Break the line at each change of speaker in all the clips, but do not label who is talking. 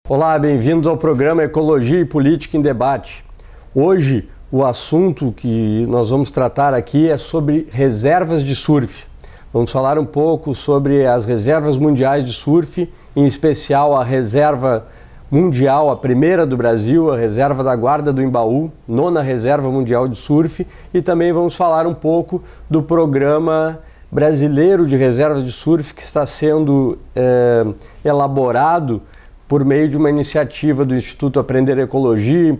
Olá, bem-vindos ao programa Ecologia e Política em Debate. Hoje, o assunto que nós vamos tratar aqui é sobre reservas de surf. Vamos falar um pouco sobre as reservas mundiais de surf, em especial a reserva mundial, a primeira do Brasil, a reserva da Guarda do Embaú, nona reserva mundial de surf, e também vamos falar um pouco do programa brasileiro de reservas de surf que está sendo elaborado por meio de uma iniciativa do Instituto Aprender Ecologia,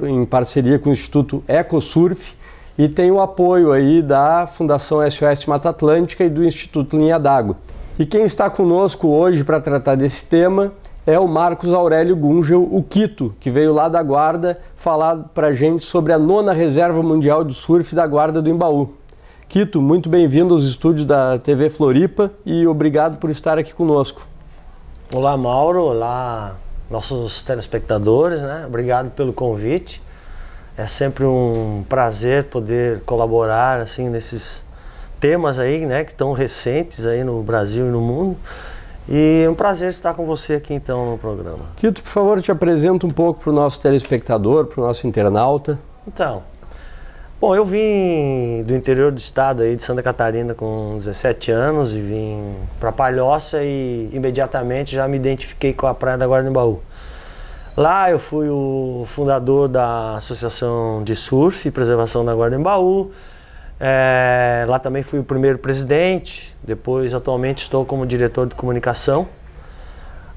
em parceria com o Instituto Ecosurf, e tem o apoio aí da Fundação SOS Mata Atlântica e do Instituto Linha d'Água. E quem está conosco hoje para tratar desse tema é o Marcos Aurélio Gungel, o Quito, que veio lá da Guarda falar para a gente sobre a nona reserva mundial de surf da Guarda do Embaú. Quito, muito bem-vindo aos estúdios da TV Floripa e obrigado por estar aqui conosco.
Olá, Mauro, olá nossos telespectadores, né? Obrigado pelo convite. É sempre um prazer poder colaborar assim nesses temas aí, né, que estão recentes aí no Brasil e no mundo. E é um prazer estar com você aqui então no programa.
Quito, por favor, te apresenta um pouco para o nosso telespectador, para o nosso internauta.
Então, bom, eu vim do interior do estado aí de Santa Catarina com 17 anos e vim para Palhoça e imediatamente já me identifiquei com a Praia da Guarda do Embaú. Lá eu fui o fundador da Associação de Surf e Preservação da Guarda do Embaú. Lá também fui o primeiro presidente, depois atualmente estou como diretor de comunicação.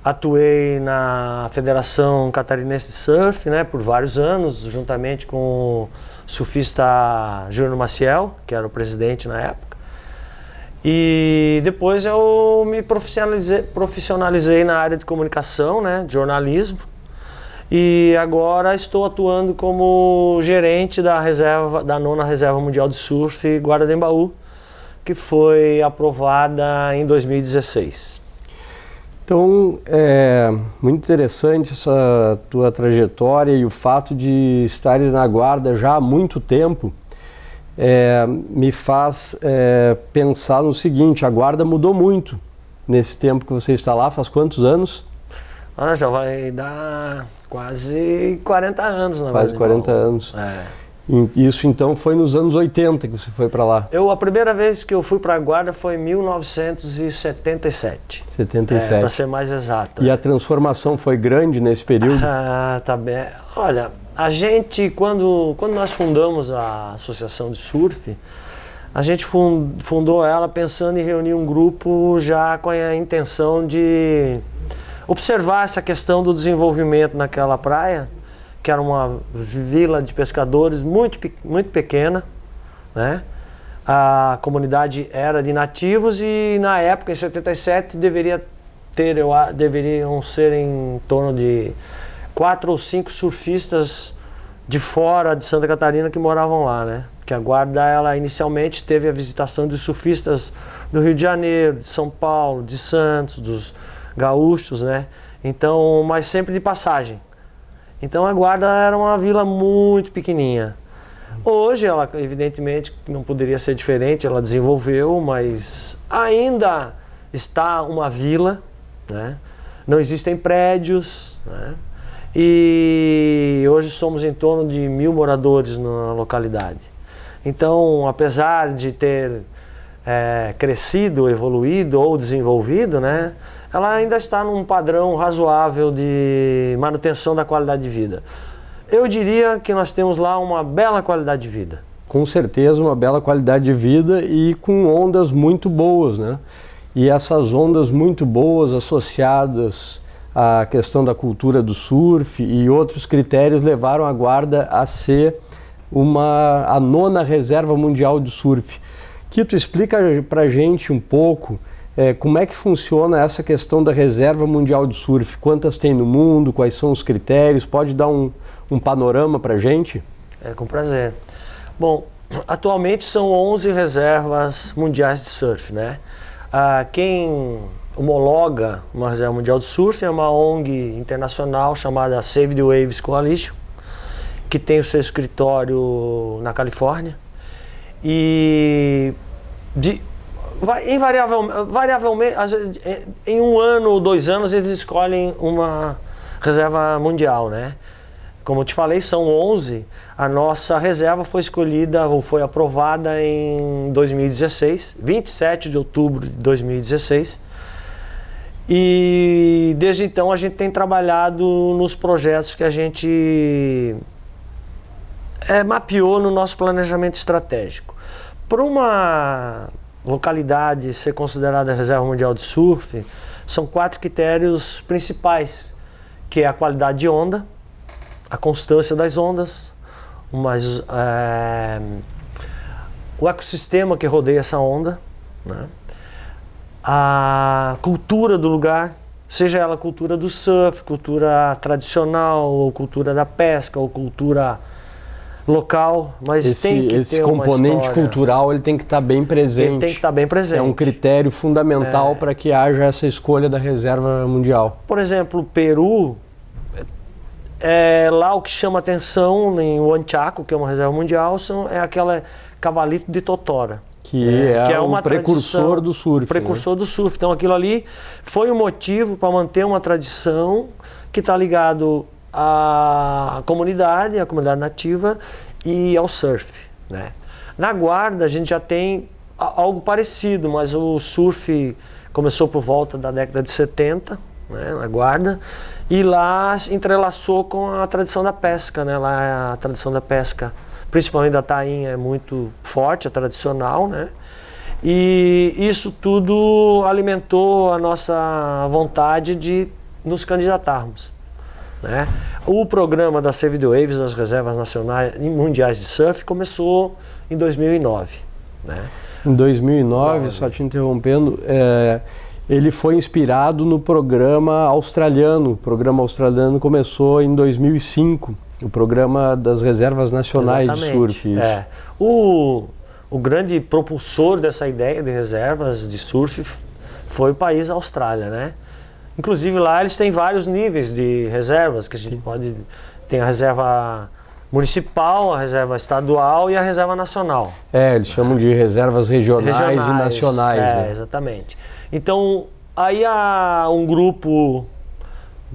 Atuei na Federação Catarinense de Surf, né, por vários anos, juntamente com o surfista Júnior Maciel, que era o presidente na época. E depois eu me profissionalizei na área de comunicação, né, de jornalismo. E agora estou atuando como gerente da nona reserva mundial de surf Guarda do Embaú, que foi aprovada em 2016.
Então, é muito interessante essa tua trajetória e o fato de estares na Guarda já há muito tempo me faz pensar no seguinte: a Guarda mudou muito nesse tempo que você está lá. Faz quantos anos?
Já vai dar quase 40 anos, na verdade.
Quase 40 anos. Isso então foi nos anos 80 que você foi para lá?
A primeira vez que eu fui para a Guarda foi em 1977.
77.
Para ser mais exato.
E a transformação foi grande nesse período?
Tá bem. Olha, a gente, quando nós fundamos a Associação de Surf, a gente fundou ela pensando em reunir um grupo já com a intenção de observar essa questão do desenvolvimento naquela praia, que era uma vila de pescadores muito pequena, né? A comunidade era de nativos e na época, em 77, deveriam ser em torno de 4 ou 5 surfistas de fora de Santa Catarina que moravam lá, né? Que a Guarda, ela inicialmente teve a visitação de surfistas do Rio de Janeiro, de São Paulo, de Santos, dos gaúchos, né? Então, mas sempre de passagem. Então a Guarda era uma vila muito pequenininha. Hoje ela, evidentemente, não poderia ser diferente, ela desenvolveu, mas ainda está uma vila, né? Não existem prédios, né? E hoje somos em torno de 1000 moradores na localidade. Então, apesar de ter crescido, evoluído ou desenvolvido, né, ela ainda está num padrão razoável de manutenção da qualidade de vida. Eu diria que nós temos lá uma bela qualidade de vida.
Com certeza, uma bela qualidade de vida e com ondas muito boas, né? E essas ondas muito boas associadas à questão da cultura do surf e outros critérios levaram a Guarda a ser a nona reserva mundial de surf. Quito, explica pra gente um pouco como é que funciona essa questão da reserva mundial de surf? Quantas tem no mundo? Quais são os critérios? Pode dar um panorama pra gente?
Com prazer. Bom, atualmente são 11 reservas mundiais de surf, né? Quem homologa uma reserva mundial de surf é uma ONG internacional chamada Save the Waves Coalition, que tem o seu escritório na Califórnia. E invariavelmente, em um ano ou 2 anos, eles escolhem uma reserva mundial, né? Como eu te falei, são 11. A nossa reserva foi escolhida ou foi aprovada em 2016, 27 de outubro de 2016. E desde então a gente tem trabalhado nos projetos que a gente mapeou no nosso planejamento estratégico. Para uma localidade ser considerada reserva mundial de surf, são 4 critérios principais, que é a qualidade de onda, a constância das ondas, o ecossistema que rodeia essa onda, né? A cultura do lugar, seja ela cultura do surf, cultura tradicional, ou cultura da pesca, ou cultura local, mas tem que
esse
ter
componente cultural ele tem que estar bem presente.
Ele tem que estar bem presente.
É um critério fundamental para que haja essa escolha da reserva mundial.
Por exemplo, o Peru, lá o que chama atenção em Huanchaco, que é uma reserva mundial, é aquela cavalito de Totora.
Que é um precursor do surf.
Precursor do surf. Então aquilo ali foi um motivo para manter uma tradição que está ligado à comunidade nativa e ao surf, né? Na Guarda a gente já tem algo parecido, mas o surf começou por volta da década de 70, né, na Guarda, e lá se entrelaçou com a tradição da pesca, né? Lá a tradição da pesca, principalmente da tainha, é muito forte, é tradicional, né? E isso tudo alimentou a nossa vontade de nos candidatarmos, né? O programa da Save the Waves, das reservas nacionais e mundiais de surf, começou em 2009, né?
Em 2009, só te interrompendo, ele foi inspirado no programa australiano. O programa australiano começou em 2005, o programa das reservas nacionais de surf. Isso.
O grande propulsor dessa ideia de reservas de surf foi o país Austrália, né? Inclusive lá eles têm vários níveis de reservas, que a gente pode... Tem a reserva municipal, a reserva estadual e a reserva nacional.
Eles chamam de reservas regionais e nacionais. Né?
Exatamente. Então, aí há um grupo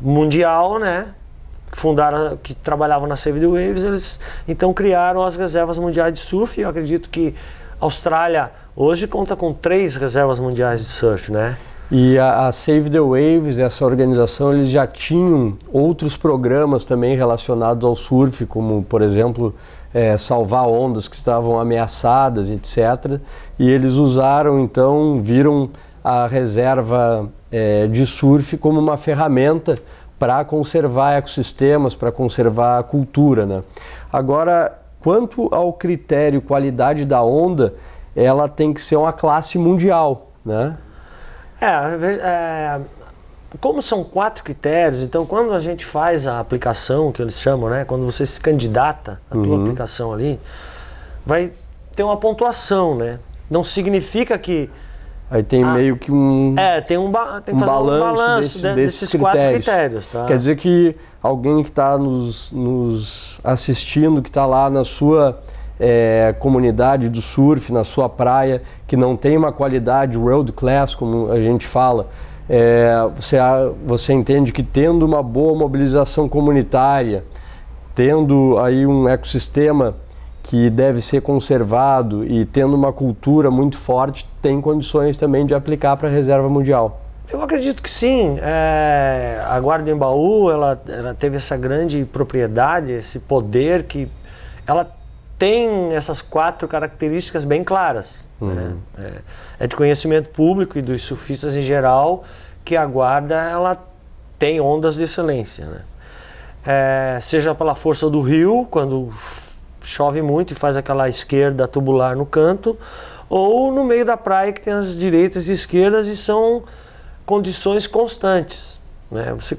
mundial, né, que trabalhava na Save the Waves, eles então criaram as reservas mundiais de surf, e eu acredito que a Austrália hoje conta com 3 reservas mundiais de surf, né?
E a Save the Waves, essa organização, eles já tinham outros programas também relacionados ao surf, como, por exemplo, salvar ondas que estavam ameaçadas, etc. E eles usaram, então, viram a reserva de surf como uma ferramenta para conservar ecossistemas, para conservar a cultura, né? Agora, quanto ao critério qualidade da onda, ela tem que ser uma classe mundial, né?
Como são 4 critérios, então quando a gente faz a aplicação, que eles chamam, né? Quando você se candidata à tua aplicação ali, vai ter uma pontuação, né? Não significa que...
Aí tem meio que
tem que fazer um balanço desses 4 critérios. Tá?
Quer dizer que alguém que está nos assistindo, que está lá na sua comunidade do surf, na sua praia, que não tem uma qualidade world class, como a gente fala, você entende que tendo uma boa mobilização comunitária, tendo aí um ecossistema que deve ser conservado e tendo uma cultura muito forte, tem condições também de aplicar para a reserva mundial.
Eu acredito que sim. A Guarda-Embaú, ela teve essa grande propriedade, esse poder, que ela tem essas 4 características bem claras. Né? É de conhecimento público e dos surfistas em geral que a Guarda ela tem ondas de excelência, né? Seja pela força do rio, quando chove muito e faz aquela esquerda tubular no canto, ou no meio da praia, que tem as direitas e esquerdas e são condições constantes, né? Você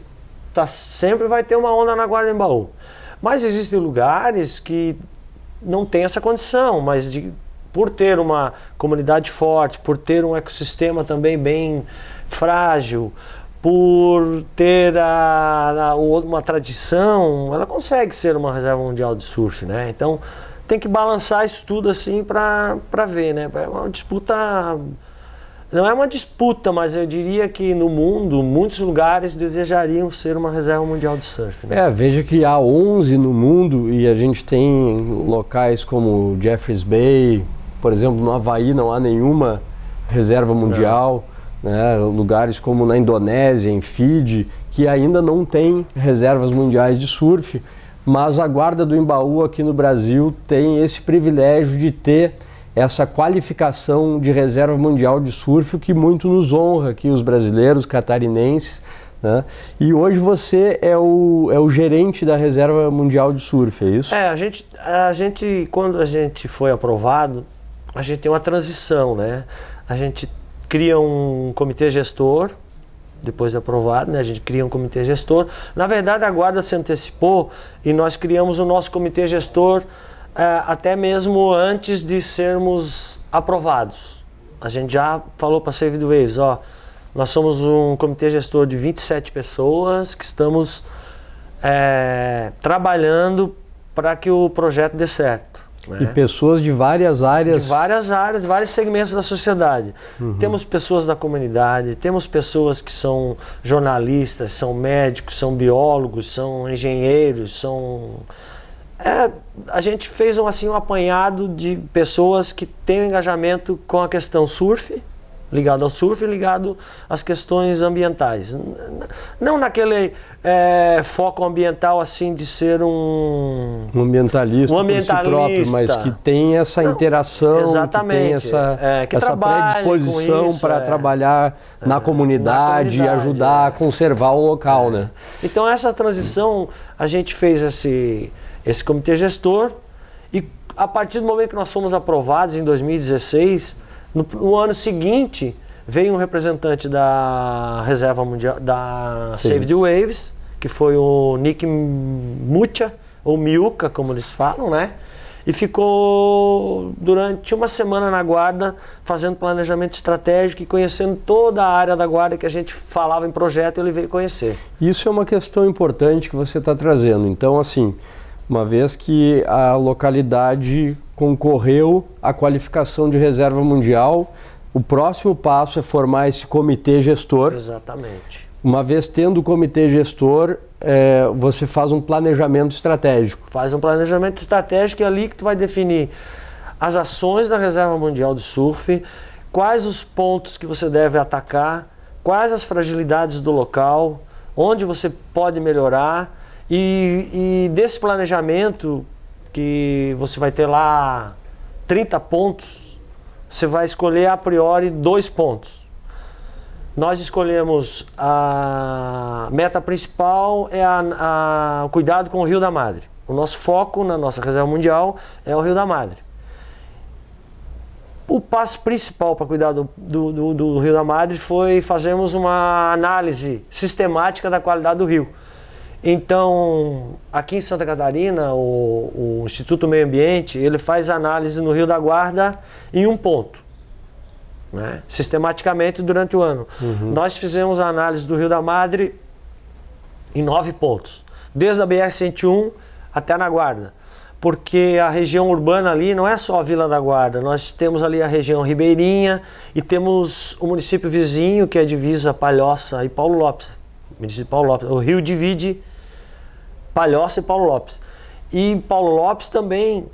sempre vai ter uma onda na Guarda-Embaú. Mas existem lugares que não tem essa condição, mas por ter uma comunidade forte, por ter um ecossistema também bem frágil, por ter uma tradição, ela consegue ser uma reserva mundial de surf, né? Então tem que balançar isso tudo assim para ver, né? É uma disputa Não é uma disputa, mas eu diria que no mundo, muitos lugares desejariam ser uma reserva mundial de surf. Né?
Veja que há 11 no mundo e a gente tem locais como Jeffreys Bay, por exemplo, no Havaí não há nenhuma reserva mundial, né? Lugares como na Indonésia, em Fiji, que ainda não tem reservas mundiais de surf, mas a Guarda do Embaú aqui no Brasil tem esse privilégio de ter essa qualificação de reserva mundial de surf, o que muito nos honra aqui, os brasileiros, catarinenses, né? E hoje você é o gerente da reserva mundial de surf, é isso?
A gente, quando a gente foi aprovado, a gente tem uma transição, né? A gente cria um comitê gestor, depois de aprovado, né? A gente cria um comitê gestor. Na verdade, a Guarda se antecipou e nós criamos o nosso comitê gestor até mesmo antes de sermos aprovados. A gente já falou para a Save the Waves, nós somos um comitê gestor de 27 pessoas que estamos trabalhando para que o projeto dê certo. Né?
E pessoas de várias áreas.
De várias áreas, vários segmentos da sociedade. Temos pessoas da comunidade, temos pessoas que são jornalistas, são médicos, são biólogos, são engenheiros, a gente fez um apanhado de pessoas que têm um engajamento com a questão surf, ligado ao surf e ligado às questões ambientais. Não naquele foco ambiental assim de ser um
ambientalista por si próprio, mas que tem essa interação,
exatamente,
que tem essa predisposição para trabalhar na comunidade e ajudar a conservar o local. Né?
Então essa transição, a gente fez esse comitê gestor e a partir do momento que nós fomos aprovados em 2016, no ano seguinte veio um representante da reserva mundial da Save the Waves, que foi o Nick Mucha, ou Miuca, como eles falam, né? E ficou durante uma semana na Guarda fazendo planejamento estratégico e conhecendo toda a área da Guarda que a gente falava em projeto, ele veio conhecer.
Isso é uma questão importante que você está trazendo. Então, assim, uma vez que a localidade concorreu à qualificação de reserva mundial, o próximo passo é formar esse comitê gestor.
Exatamente.
Uma vez tendo o comitê gestor, você faz um planejamento estratégico.
Faz um planejamento estratégico e é ali que tu vai definir as ações da Reserva Mundial de Surf, quais os pontos que você deve atacar, quais as fragilidades do local, onde você pode melhorar. E desse planejamento, que você vai ter lá 30 pontos, você vai escolher a priori 2 pontos. Nós escolhemos a meta principal, o cuidado com o Rio da Madre. O nosso foco na nossa reserva mundial é o Rio da Madre. O passo principal para cuidar do Rio da Madre foi fazermos uma análise sistemática da qualidade do rio. Então, aqui em Santa Catarina, o Instituto Meio Ambiente, ele faz análise no Rio da Guarda em um ponto, né? Sistematicamente durante o ano. Nós fizemos a análise do Rio da Madre em 9 pontos, desde a BR-101 até na Guarda, porque a região urbana ali não é só a Vila da Guarda, nós temos ali a região ribeirinha e temos o município vizinho, que é a divisa Palhoça e Paulo Lopes. Município Paulo Lopes. O rio divide Palhoça e Paulo Lopes. E Paulo Lopes também,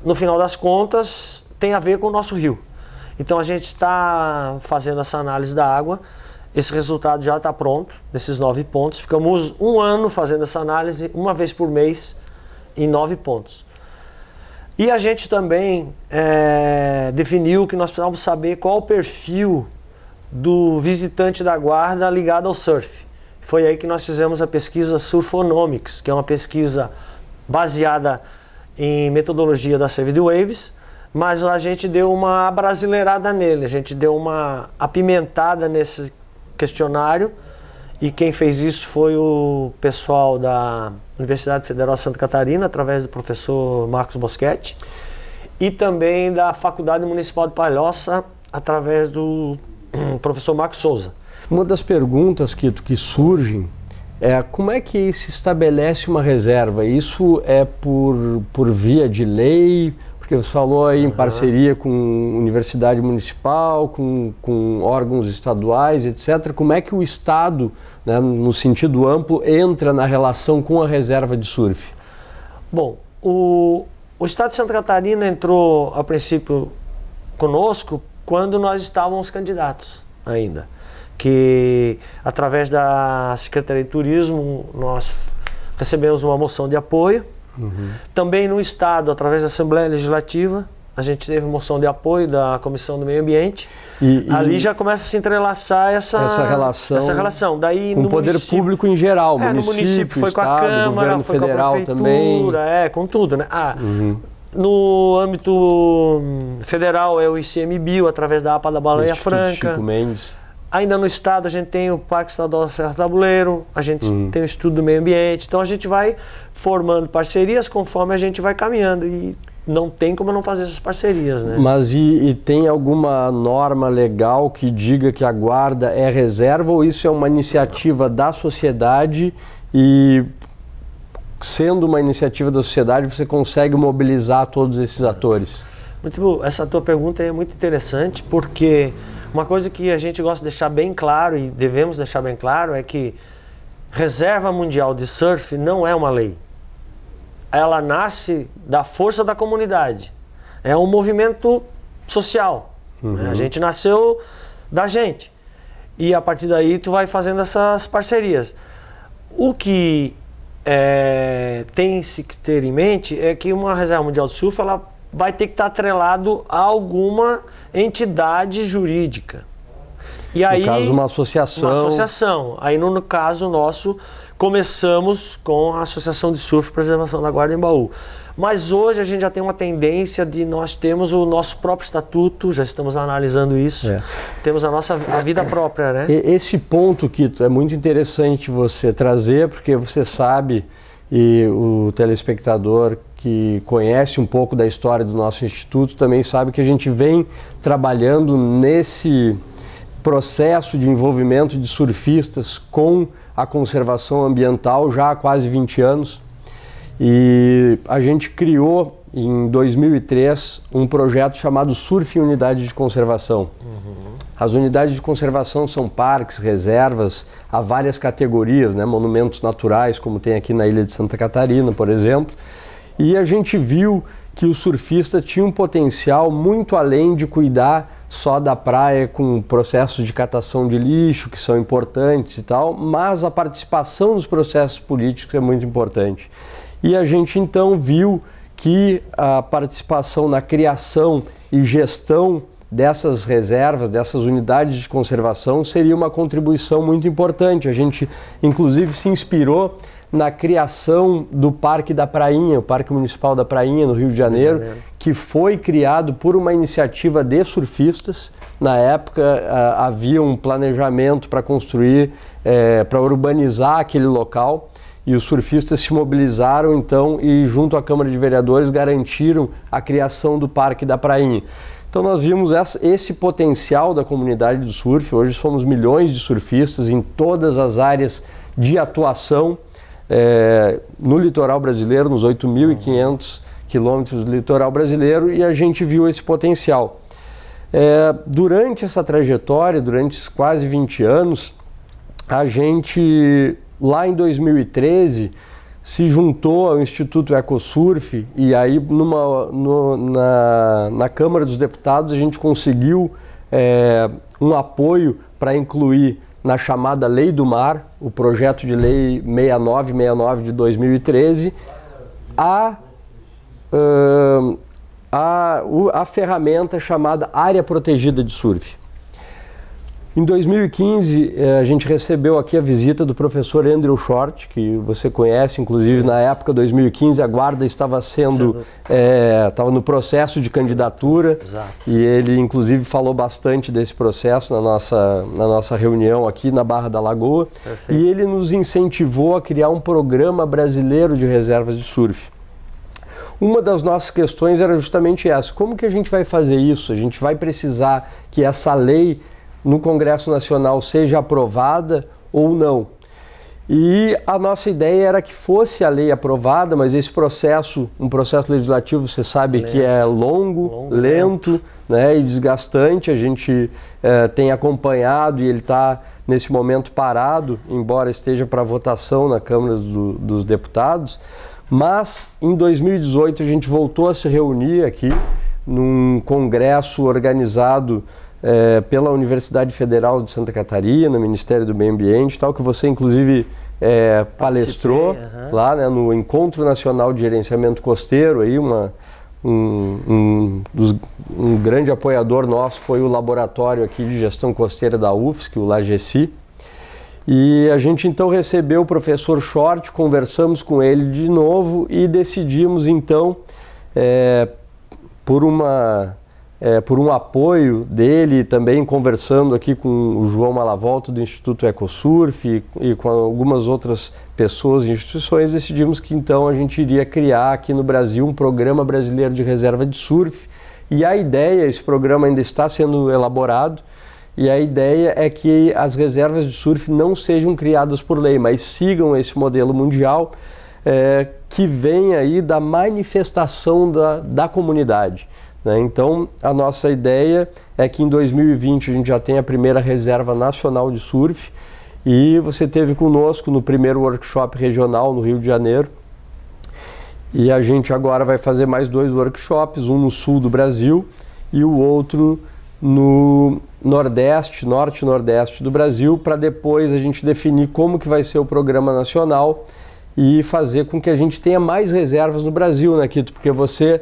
no final das contas, tem a ver com o nosso rio. Então a gente está fazendo essa análise da água, esse resultado já está pronto, nesses 9 pontos. Ficamos um ano fazendo essa análise, uma vez por mês, em 9 pontos. E a gente também definiu que nós precisávamos saber qual o perfil do visitante da Guarda ligado ao surf. Foi aí que nós fizemos a pesquisa Surfonomics, que é uma pesquisa baseada em metodologia da Save the Waves, mas a gente deu uma abrasileirada nele, a gente deu uma apimentada nesse questionário, e quem fez isso foi o pessoal da Universidade Federal de Santa Catarina, através do professor Marcos Boschetti, e também da Faculdade Municipal de Palhoça, através do professor Marcos Souza.
Uma das perguntas que surgem é como é que se estabelece uma reserva? Isso é por via de lei? Porque você falou aí em parceria com universidade municipal, com órgãos estaduais, etc. Como é que o Estado, né, no sentido amplo, entra na relação com a reserva de surf?
Bom, o Estado de Santa Catarina entrou, a princípio, conosco quando nós estávamos candidatos ainda. Que, através da Secretaria de Turismo, nós recebemos uma moção de apoio. Também no Estado, através da Assembleia Legislativa, a gente teve moção de apoio da Comissão do Meio Ambiente. Ali já começa a se entrelaçar essa relação. Daí,
com o poder público em geral,
no município foi Estado, com a Câmara,
governo
foi
federal
com a Prefeitura,
também.
Com tudo, né? No âmbito federal é o ICMBio, através da APA da Baleia Franca.
Chico Mendes.
Ainda no Estado a gente tem o Parque Estadual Serra Tabuleiro, a gente tem o Estudo do Meio Ambiente, então a gente vai formando parcerias conforme a gente vai caminhando e não tem como não fazer essas parcerias, né?
Mas e tem alguma norma legal que diga que a guarda é reserva ou isso é uma iniciativa da sociedade e sendo uma iniciativa da sociedade você consegue mobilizar todos esses atores?
Muito bom. Essa tua pergunta é muito interessante porque uma coisa que a gente gosta de deixar bem claro e devemos deixar bem claro é que Reserva Mundial de Surf não é uma lei. Ela nasce da força da comunidade. É um movimento social. Né? A gente nasceu da gente. E a partir daí tu vai fazendo essas parcerias. O que tem-se que ter em mente é que uma Reserva Mundial de Surf ela vai ter que estar atrelado a alguma entidade jurídica. E aí,
no caso, uma associação.
Uma associação. Aí, no caso nosso, começamos com a Associação de Surf e Preservação da Guarda Embaú. Mas hoje a gente já tem uma tendência de nós termos o nosso próprio estatuto, já estamos analisando isso. Temos a vida própria, né?
Esse ponto, Quito, é muito interessante você trazer, porque você sabe, e o telespectador que conhece um pouco da história do nosso instituto também sabe que a gente vem trabalhando nesse processo de envolvimento de surfistas com a conservação ambiental já há quase 20 anos. E a gente criou em 2003 um projeto chamado Surf em Unidade de Conservação. As unidades de conservação são parques, reservas, há várias categorias, né? Monumentos naturais, como tem aqui na ilha de Santa Catarina, por exemplo. E a gente viu que o surfista tinha um potencial muito além de cuidar só da praia com processos de catação de lixo, que são importantes e tal, mas a participação nos processos políticos é muito importante. E a gente então viu que a participação na criação e gestão dessas reservas, dessas unidades de conservação, seria uma contribuição muito importante. A gente, inclusive, se inspirou na criação do Parque da Prainha, o Parque Municipal da Prainha, no Rio de Janeiro, que foi criado por uma iniciativa de surfistas. Na época, havia um planejamento para construir, para urbanizar aquele local, e os surfistas se mobilizaram, então, e junto à Câmara de Vereadores garantiram a criação do Parque da Prainha. Então nós vimos esse potencial da comunidade do surf. Hoje somos milhões de surfistas em todas as áreas de atuação no litoral brasileiro, nos 8.500 quilômetros do litoral brasileiro, e a gente viu esse potencial. Durante essa trajetória, durante esses quase 20 anos, a gente, lá em 2013, se juntou ao Instituto Ecosurf e aí na Câmara dos Deputados a gente conseguiu um apoio para incluir na chamada Lei do Mar, o projeto de lei 6969 de 2013, a ferramenta chamada Área Protegida de Surf. Em 2015, a gente recebeu aqui a visita do professor Andrew Short, que você conhece, inclusive na época de 2015 a guarda estava estava no processo de candidatura.
Exato.
E ele inclusive falou bastante desse processo na nossa reunião aqui na Barra da Lagoa. Perfeito. E ele nos incentivou a criar um programa brasileiro de reservas de surf. Uma das nossas questões era justamente essa: como que a gente vai fazer isso? A gente vai precisar que essa lei no Congresso Nacional seja aprovada ou não. E a nossa ideia era que fosse a lei aprovada, mas esse processo, um processo legislativo, você sabe que é longo, lento, né, e desgastante. A gente tem acompanhado e ele está nesse momento parado, embora esteja para votação na Câmara dos Deputados. Mas em 2018 a gente voltou a se reunir aqui num congresso organizado pela Universidade Federal de Santa Catarina, Ministério do Meio Ambiente, tal, que você inclusive palestrou lá, né, no Encontro Nacional de Gerenciamento Costeiro. Aí um grande apoiador nosso foi o laboratório aqui de gestão costeira da UFSC, o LAGESI. E a gente então recebeu o professor Short, conversamos com ele de novo e decidimos então, por um apoio dele, também conversando aqui com o João Malavolta do Instituto EcoSurf e com algumas outras pessoas e instituições, decidimos que então a gente iria criar aqui no Brasil um programa brasileiro de reserva de surf. E a ideia, esse programa ainda está sendo elaborado, e a ideia é que as reservas de surf não sejam criadas por lei, mas sigam esse modelo mundial que vem aí da manifestação da comunidade. Então, a nossa ideia é que em 2020 a gente já tenha a primeira reserva nacional de surf, e você esteve conosco no primeiro workshop regional no Rio de Janeiro, e a gente agora vai fazer mais 2 workshops, um no sul do Brasil e o outro no norte e nordeste do Brasil, para depois a gente definir como que vai ser o programa nacional e fazer com que a gente tenha mais reservas no Brasil, né, Quito? Porque você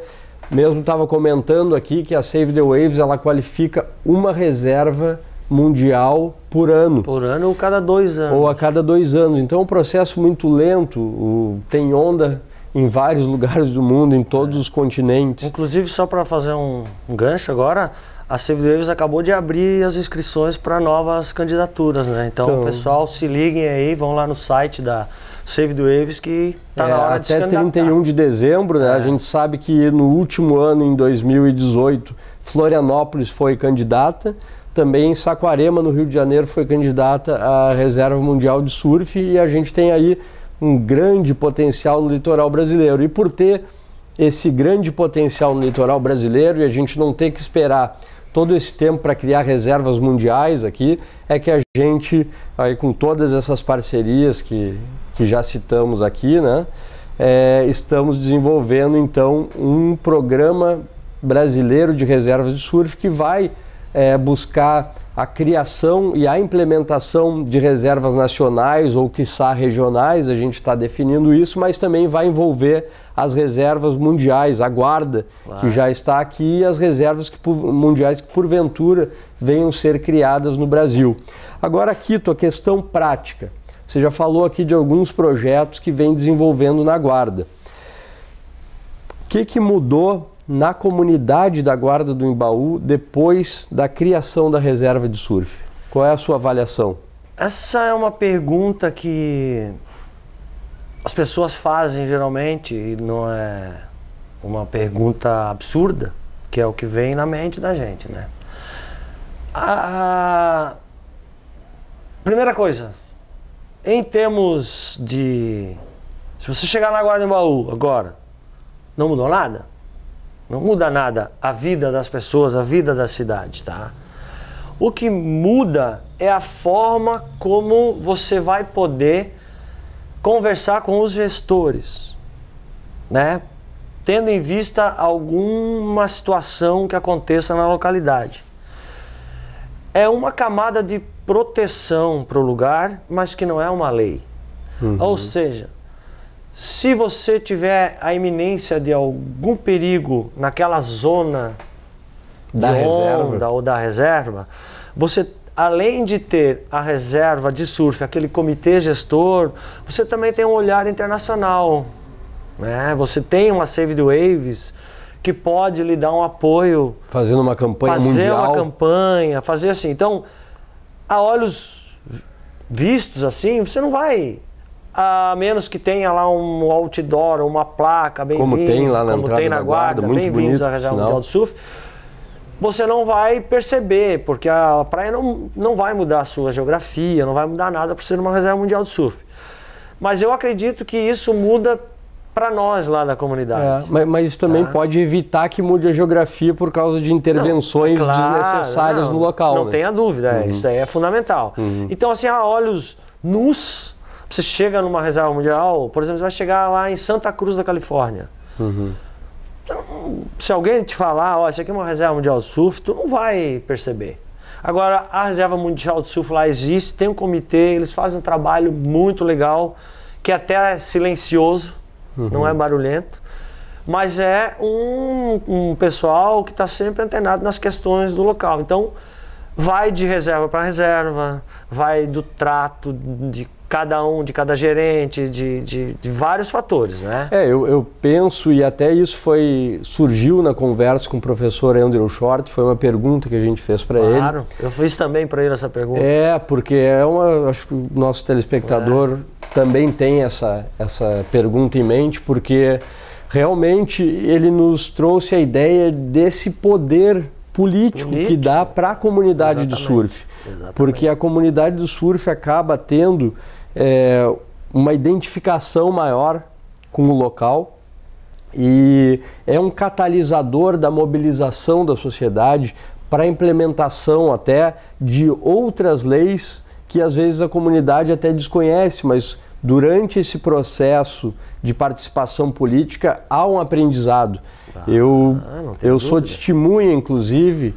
mesmo estava comentando aqui que a Save the Waves, ela qualifica uma reserva mundial por ano.
Por ano ou cada 2 anos.
Ou a cada 2 anos. Então é um processo muito lento, tem onda em vários lugares do mundo, em todos os continentes.
Inclusive, só para fazer um gancho agora, a Save the Waves acabou de abrir as inscrições para novas candidaturas, né? Então, o pessoal, se liguem aí, vão lá no site da Save the Waves que está na hora de se candidatar.
Até 31 de dezembro, né? A gente sabe que no último ano, em 2018, Florianópolis foi candidata, também Saquarema, no Rio de Janeiro, foi candidata à Reserva Mundial de Surf, e a gente tem aí um grande potencial no litoral brasileiro. E por ter esse grande potencial no litoral brasileiro e a gente não ter que esperar todo esse tempo para criar reservas mundiais aqui, é que a gente, aí com todas essas parcerias que já citamos aqui, né, estamos desenvolvendo então um programa brasileiro de reservas de surf que vai buscar a criação e a implementação de reservas nacionais ou quiçá regionais, a gente está definindo isso, mas também vai envolver as reservas mundiais, a guarda que já está aqui, e as reservas mundiais que porventura venham ser criadas no Brasil. Agora, Quito, a questão prática. Você já falou aqui de alguns projetos que vem desenvolvendo na guarda. O que mudou na comunidade da Guarda do Embaú depois da criação da reserva de surf? Qual é a sua avaliação?
Essa é uma pergunta que as pessoas fazem geralmente, e não é uma pergunta absurda, que é o que vem na mente da gente, né? A primeira coisa, em termos de... Se você chegar na Guarda do Embaú agora, não mudou nada? Não muda nada a vida das pessoas, a vida da cidade, tá? O que muda é a forma como você vai poder conversar com os gestores, né? Tendo em vista alguma situação que aconteça na localidade. É uma camada de proteção para o lugar, mas que não é uma lei. Ou seja, se você tiver a iminência de algum perigo naquela zona
da reserva
ou da reserva, você, além de ter a reserva de surf, aquele comitê gestor, você também tem um olhar internacional, né? Você tem uma Save the Waves que pode lhe dar um apoio,
fazendo uma campanha mundial,
fazer assim. Então, a olhos vistos assim, você não vai, a menos que tenha lá um outdoor, uma placa, bem-vindos,
como tem lá na entrada
tem na
da guarda,
bem-vindos à Reserva Mundial de Surf, você não vai perceber, porque a praia não vai mudar a sua geografia, não vai mudar nada por ser uma Reserva Mundial de Surf. Mas eu acredito que isso muda para nós lá da comunidade.
Mas também pode evitar que mude a geografia por causa de intervenções desnecessárias no local.
Não tenha dúvida, isso aí é fundamental. Então, assim, a olhos nus, você chega numa reserva mundial, por exemplo, você vai chegar lá em Santa Cruz da Califórnia. Então, se alguém te falar, ó, isso aqui é uma reserva mundial de surf, tu não vai perceber. Agora, a reserva mundial de surf lá existe, tem um comitê, eles fazem um trabalho muito legal, que até é silencioso, não é barulhento, mas é um pessoal que está sempre antenado nas questões do local. Então, vai de reserva para reserva, vai do trato de cada gerente, de vários fatores, né?
Eu penso, e até isso surgiu na conversa com o professor Andrew Short, foi uma pergunta que a gente fez para ele.
Claro, eu fiz também para ele essa pergunta.
Porque acho que o nosso telespectador também tem essa pergunta em mente, porque realmente ele nos trouxe a ideia desse poder político que dá para a comunidade do surf. Porque a comunidade do surf acaba tendo uma identificação maior com o local e é um catalisador da mobilização da sociedade para a implementação até de outras leis que às vezes a comunidade até desconhece, mas durante esse processo de participação política há um aprendizado. Eu sou testemunha, inclusive,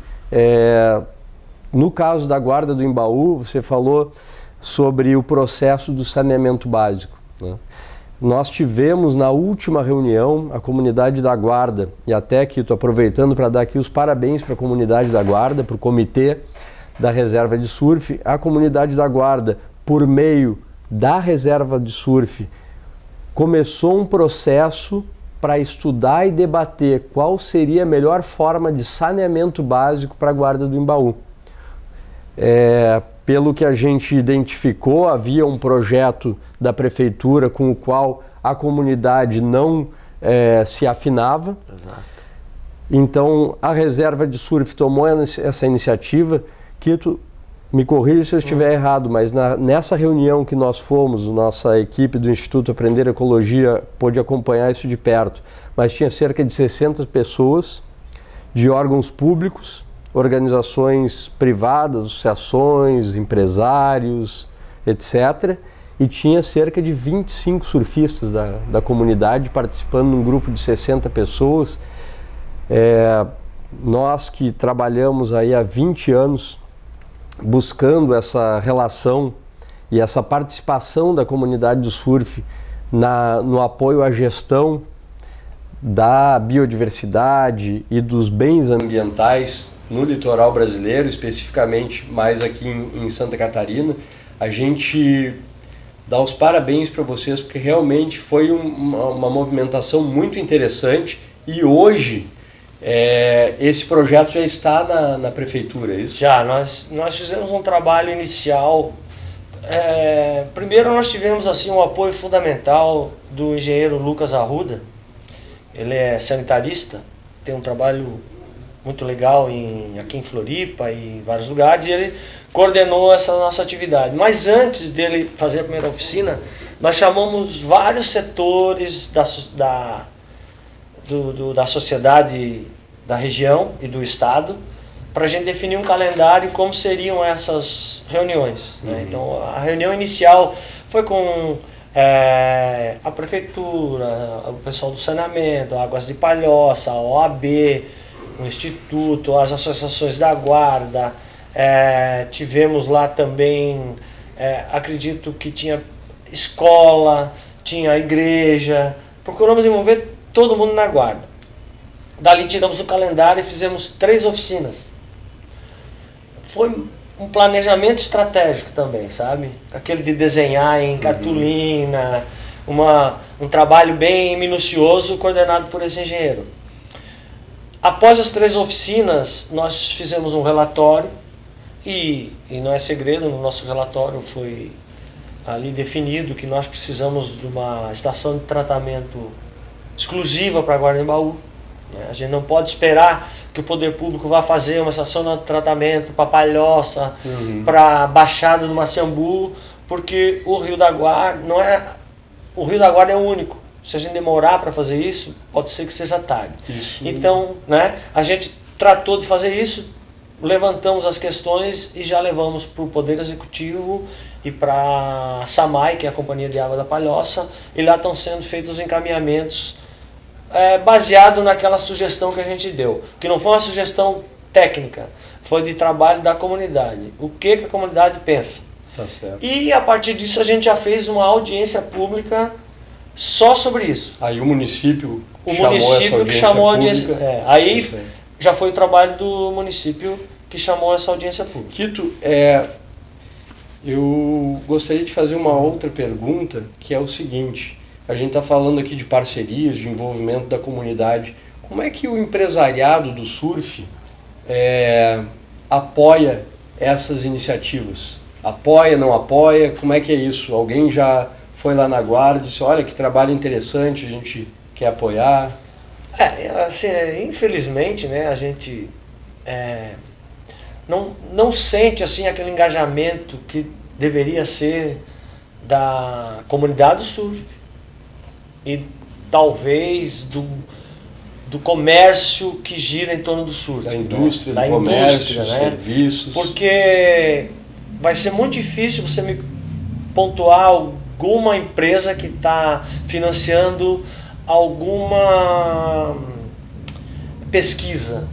no caso da Guarda do Embaú, você falou sobre o processo do saneamento básico, né? Nós tivemos na última reunião a comunidade da Guarda, e até aqui estou aproveitando para dar aqui os parabéns para a comunidade da Guarda, para o comitê da reserva de surf. A comunidade da Guarda, por meio da reserva de surf, começou um processo para estudar e debater qual seria a melhor forma de saneamento básico para a Guarda do Embaú. Pelo que a gente identificou, havia um projeto da prefeitura com o qual a comunidade não se afinava.
Exato.
Então a reserva de surf tomou essa iniciativa, que me corrija se eu estiver errado, mas nessa reunião que nós fomos, nossa equipe do Instituto Aprender Ecologia pôde acompanhar isso de perto, mas tinha cerca de 60 pessoas de órgãos públicos, organizações privadas, associações, empresários, etc. E tinha cerca de 25 surfistas da comunidade participando num grupo de 60 pessoas. Nós que trabalhamos aí há 20 anos buscando essa relação e essa participação da comunidade do surf no apoio à gestão da biodiversidade e dos bens ambientais no litoral brasileiro, especificamente mais aqui em Santa Catarina. A gente dá os parabéns para vocês, porque realmente foi uma movimentação muito interessante e hoje esse projeto já está na prefeitura, é isso?
Já, nós fizemos um trabalho inicial. Primeiro nós tivemos assim um apoio fundamental do engenheiro Lucas Arruda. Ele é sanitarista, tem um trabalho muito legal aqui em Floripa e em vários lugares, e ele coordenou essa nossa atividade. Mas antes dele fazer a primeira oficina, nós chamamos vários setores da sociedade da região e do estado para a gente definir um calendário e como seriam essas reuniões, né? Então a reunião inicial foi com a prefeitura, o pessoal do saneamento, Águas de Palhoça, a OAB, o Instituto, as associações da Guarda. Tivemos lá também, acredito que tinha escola, tinha igreja. Procuramos envolver todo mundo na Guarda. Dali tiramos o calendário e fizemos 3 oficinas. Foi um planejamento estratégico também, sabe? Aquele de desenhar em cartolina, um trabalho bem minucioso coordenado por esse engenheiro. Após as 3 oficinas, nós fizemos um relatório e não é segredo, no nosso relatório foi ali definido que nós precisamos de uma estação de tratamento exclusiva para a Guarda do Embaú. A gente não pode esperar que o poder público vá fazer uma estação de tratamento para Palhoça, para a Baixada do Maciambu, porque o Rio da Guarda não é o Rio da Guarda é o único. Se a gente demorar para fazer isso, pode ser que seja tarde.
Isso.
Então, né, a gente tratou de fazer isso, levantamos as questões e já levamos para o Poder Executivo e para a SAMAI, que é a Companhia de Água da Palhoça, e lá estão sendo feitos os encaminhamentos baseado naquela sugestão que a gente deu, que não foi uma sugestão técnica, foi de trabalho da comunidade. O que a comunidade pensa?
Tá certo.
E a partir disso a gente já fez uma audiência pública só sobre isso.
Aí o município
que chamou a audiência. Aí já foi o trabalho do município que chamou essa audiência pública.
Quito, eu gostaria de fazer uma outra pergunta, que é o seguinte: a gente está falando aqui de parcerias, de envolvimento da comunidade. Como é que o empresariado do surf apoia essas iniciativas? Apoia, não apoia? Como é que é isso? Alguém já foi lá na Guarda e disse, olha que trabalho interessante, a gente quer apoiar?
Assim, infelizmente, né, a gente não sente assim aquele engajamento que deveria ser da comunidade do surf e talvez do comércio que gira em torno do surf.
Da indústria, do comércio, dos serviços.
Porque vai ser muito difícil você me pontuar alguma empresa que está financiando alguma pesquisa,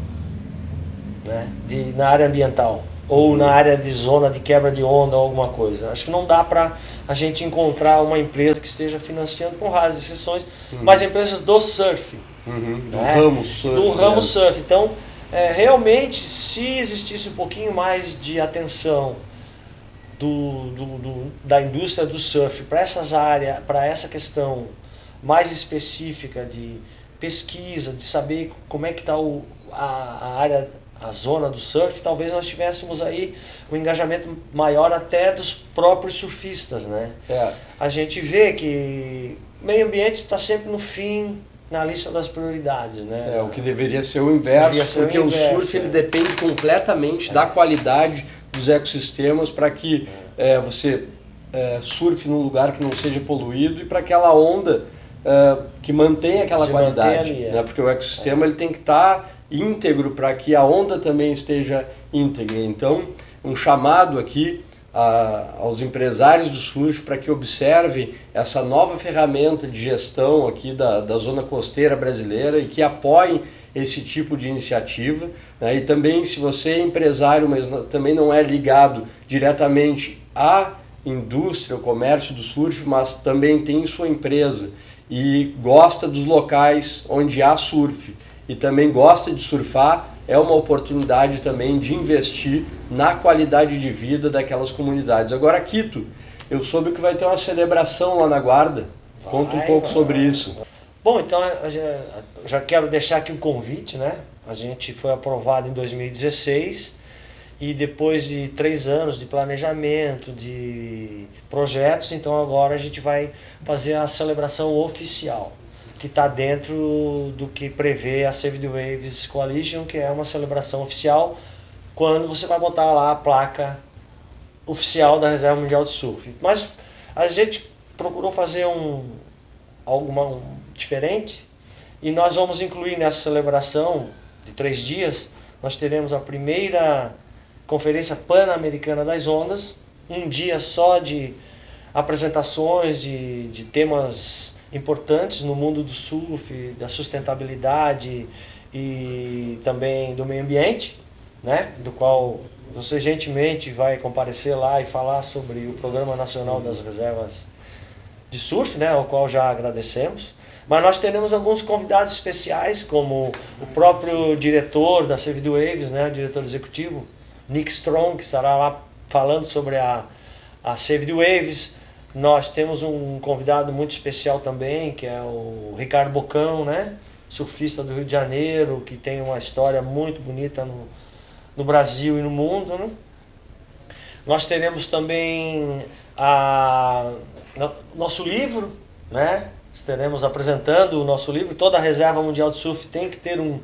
né, na área ambiental ou na área de zona de quebra de onda ou alguma coisa. Acho que não dá para a gente encontrar uma empresa que esteja financiando, com raras exceções, mas empresas do surf.
Do ramo surf.
Do ramo surf. Então, realmente, se existisse um pouquinho mais de atenção da indústria do surf para essas áreas, para essa questão mais específica de pesquisa, de saber como é que está a área, a zona do surf, talvez nós tivéssemos aí um engajamento maior até dos próprios surfistas, né? A gente vê que meio ambiente está sempre no fim, na lista das prioridades, né?
O que deveria ser o inverso, porque o surf ele depende completamente da qualidade dos ecossistemas para que você surfe num lugar que não seja poluído e para aquela onda que mantenha aquela qualidade, né? Porque o ecossistema ele tem que estar íntegro para que a onda também esteja íntegra. Então, um chamado aqui aos empresários do surf para que observem essa nova ferramenta de gestão aqui da zona costeira brasileira e que apoiem esse tipo de iniciativa, né? E também, se você é empresário, mas também não é ligado diretamente à indústria, ao comércio do surf, mas também tem sua empresa e gosta dos locais onde há surf e também gosta de surfar, é uma oportunidade também de investir na qualidade de vida daquelas comunidades. Agora, Quito, eu soube que vai ter uma celebração lá na Guarda. Conta um pouco sobre isso.
Bom, então eu já quero deixar aqui um convite, né? A gente foi aprovado em 2016 e depois de 3 anos de planejamento, de projetos, então agora a gente vai fazer a celebração oficial, que está dentro do que prevê a Save the Waves Coalition, que é uma celebração oficial, quando você vai botar lá a placa oficial da Reserva Mundial de Surf. Mas a gente procurou fazer algo diferente e nós vamos incluir nessa celebração de 3 dias, nós teremos a primeira Conferência Pan-Americana das Ondas, um dia só de apresentações de temas importantes no mundo do surf, da sustentabilidade e também do meio ambiente, né? Do qual você gentilmente vai comparecer lá e falar sobre o Programa Nacional das Reservas de Surf, né? Ao qual já agradecemos. Mas nós teremos alguns convidados especiais, como o próprio diretor da Save the Waves, né? O diretor executivo, Nick Strong, que estará lá falando sobre a Save the Waves. Nós temos um convidado muito especial também, que é o Ricardo Bocão, né? Surfista do Rio de Janeiro, que tem uma história muito bonita no Brasil e no mundo, né? Nós teremos também nosso livro, né? Estaremos apresentando o nosso livro. Toda a Reserva Mundial de Surf tem que ter um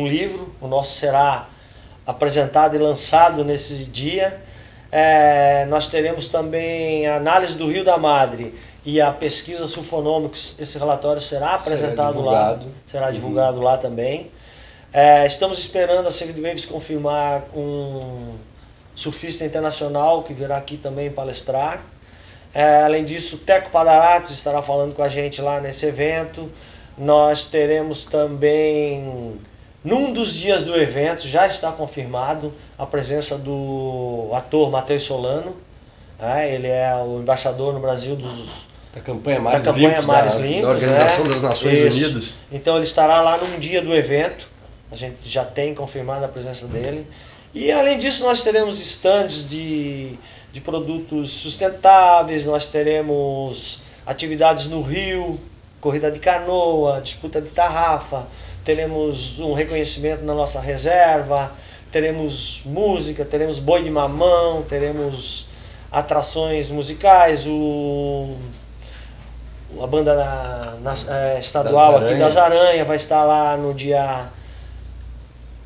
livro. O nosso será apresentado e lançado nesse dia. Nós teremos também a análise do Rio da Madre e a pesquisa Sulfonomics, esse relatório será apresentado lá, será divulgado lá também. Estamos esperando a Segway Waves confirmar um surfista internacional que virá aqui também palestrar. Além disso, o Teco Padarates estará falando com a gente lá nesse evento. Nós teremos também, num dos dias do evento, já está confirmado a presença do ator Matheus Solano. Ele é o embaixador no Brasil da campanha Mares Limpos,
da Organização das Nações Unidas.
Então ele estará lá num dia do evento, a gente já tem confirmado a presença dele. E além disso nós teremos stands de produtos sustentáveis, nós teremos atividades no rio, corrida de canoa, disputa de tarrafa, teremos um reconhecimento na nossa reserva, teremos música, teremos boi de mamão, teremos atrações musicais, a banda estadual aqui das Aranha vai estar lá no dia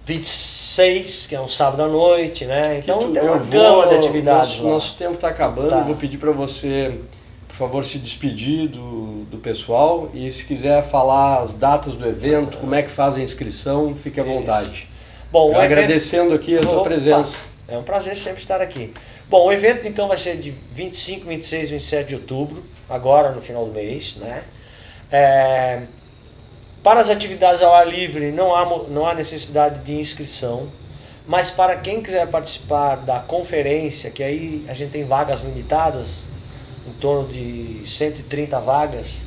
26, que é um sábado à noite, né? Então tem uma gama de atividades.
Nosso tempo está acabando, vou pedir para você, por favor, se despedir do pessoal e se quiser falar as datas do evento, como é que faz a inscrição, fique à vontade.
Bom,
agradecendo aqui a sua presença.
É um prazer sempre estar aqui. Bom, o evento então vai ser de 25, 26 e 27 de outubro, agora no final do mês, né? Para as atividades ao ar livre não há necessidade de inscrição, mas para quem quiser participar da conferência, que aí a gente tem vagas limitadas, em torno de 130 vagas,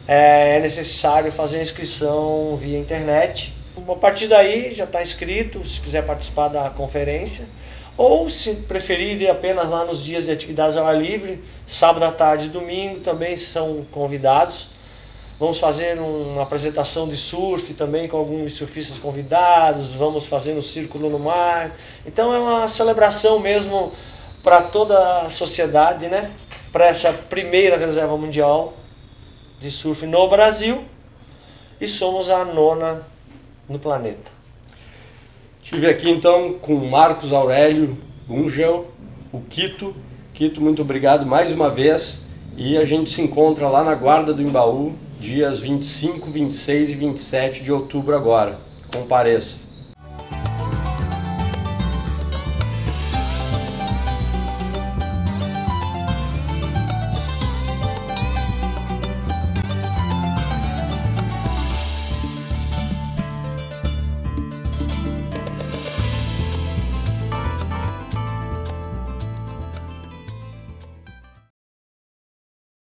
é necessário fazer a inscrição via internet. A partir daí já está inscrito, se quiser participar da conferência, ou se preferir ir apenas lá nos dias de atividades ao ar livre, sábado à tarde e domingo também são convidados. Vamos fazer uma apresentação de surf também com alguns surfistas convidados, vamos fazer um círculo no mar. Então é uma celebração mesmo para toda a sociedade, né? Para essa primeira reserva mundial de surf no Brasil, e somos a 9ª no planeta.
Estive aqui então com o Marcos Aurélio Gungel, o Quito. Quito, muito obrigado mais uma vez, e a gente se encontra lá na Guarda do Embaú, dias 25, 26 e 27 de outubro agora. Compareça.